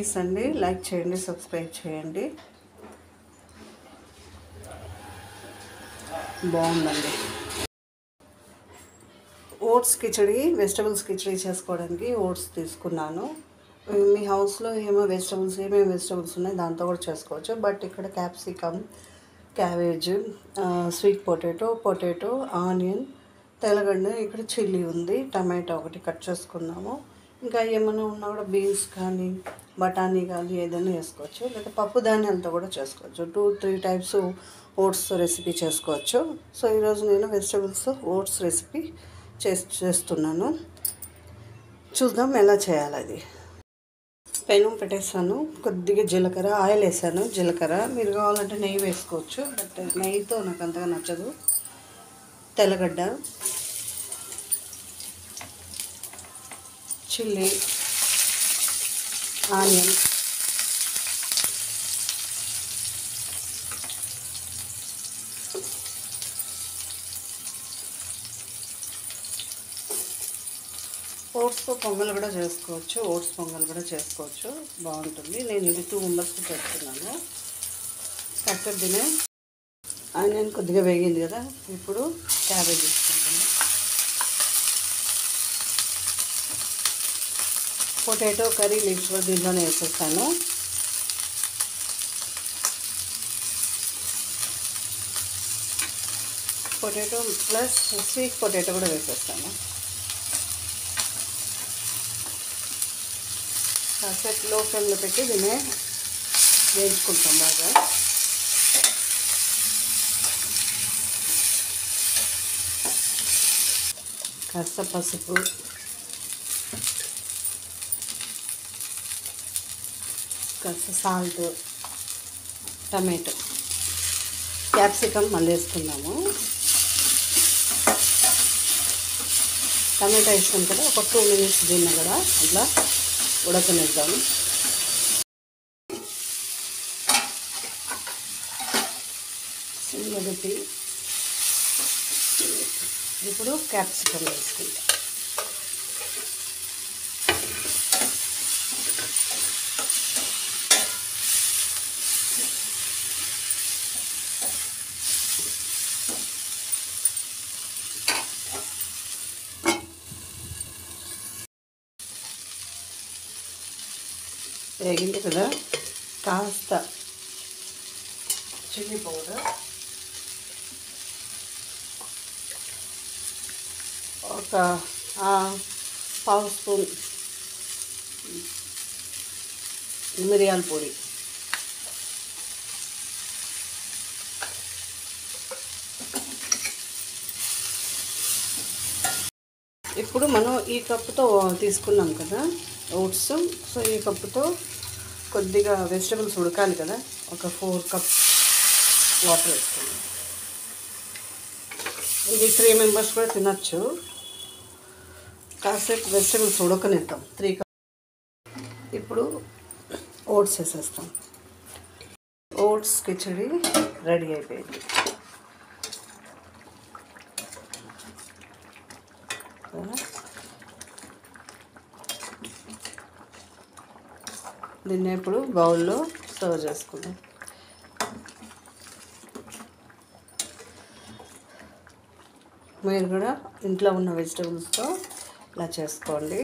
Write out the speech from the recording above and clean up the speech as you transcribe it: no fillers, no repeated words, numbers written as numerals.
Please అండి like చేయండి, subscribe చేయండి. బాగుందండి. ఓట్స్ కిచడి, వెజిటబుల్స్ కిచడి చేసుకోవడానికి ఓట్స్ తీసుకున్నాను. మీ హౌస్లో ఏమేమి వెజిటబుల్స్ ఉన్నాయి దాంతో కూడా చేసుకోవచ్చు. బట్ ఇక్కడ capsicum, cabbage, sweet potato, onion, తెల్లగడ్డ, ఇక్కడ చిల్లీ ఉంది, టమాటా ఒకటి కట్ చేసుకున్నాము. ఇంకా ఏమైనా ఉన్నా కూడా బీన్స్ కానీ బఠానీ కానీ ఏదైనా వేసుకోవచ్చు. లేదా పప్పు ధాన్యాలతో కూడా చేసుకోవచ్చు. 2-3 టైప్స్ ఓట్స్ రెసిపీ చేసుకోవచ్చు. సో ఈరోజు నేను వెజిటబుల్స్ ఓట్స్ రెసిపీ చేస్తున్నాను. చూద్దాం ఎలా చేయాలి. అది పెనం పెట్టేస్తాను. కొద్దిగా జీలకర్ర, ఆయిల్ వేసాను. జీలకర్ర మీరు కావాలంటే నెయ్యి వేసుకోవచ్చు. బట్ నెయ్యితో నాకు అంతగా నచ్చదు. తెల్లగడ్డ, చిల్లీ, ఆనియన్, ఓట్స్తో పొంగల్ కూడా చేసుకోవచ్చు. బాగుంటుంది. నేను ఇది 2 మెంబర్స్కి చేస్తున్నాను. కరెక్ట్ తినే ఆనియన్ కొద్దిగా వేగింది కదా, ఇప్పుడు క్యాబేజ్ తీసుకుంటాను. పొటాటో కర్రీ లీవ్స్ కూడా దీంట్లోనే వేసేస్తాను. పొటాటో ప్లస్ స్వీట్ పొటాటో కూడా వేసేస్తాను. కాసేపు లో ఫ్లేమ్లో పెట్టి దీన్ని వేయించుకుంటాం బాగా. కాస్త పసుపు, కాస్త సాల్ట్, టమాటో, క్యాప్సికమ్ మళ్ళీ వేసుకున్నాము. టమాటా వేసాం కదా, ఒక 2 మినిట్స్ దీన్ని కూడా అట్లా ఉడకనిద్దాము. సిమ్లో పెట్టి ఇప్పుడు క్యాప్సికమ్ వేసుకుంటాం. వేగింది కదా, కాస్త చిల్లీ పౌడర్, ఒక 1/2 స్పూన్ మిరియాల పొడి, ఇప్పుడు మనం ఈ కప్పుతో తీసుకున్నాం కదా ఓట్స్. సో ఈ కప్పుతో కొద్దిగా వెజిటబుల్స్ ఉడకాలి కదా, ఒక 4 కప్స్ వాటర్ వేసుకున్నాం. ఇది 3 మెంబర్స్ కూడా తినచ్చు. కాసేపు వెజిటబుల్స్ ఉడకనిద్దాం. 3 కప్స్. ఇప్పుడు ఓట్స్ వేసేస్తాం. ఓట్స్ కిచడి రెడీ అయిపోయింది. దీన్ని ఇప్పుడు బౌల్లో సర్వ్ చేసుకుందాం. మీరు కూడా ఇంట్లో ఉన్న వెజిటబుల్స్తో ఇలా చేసుకోండి.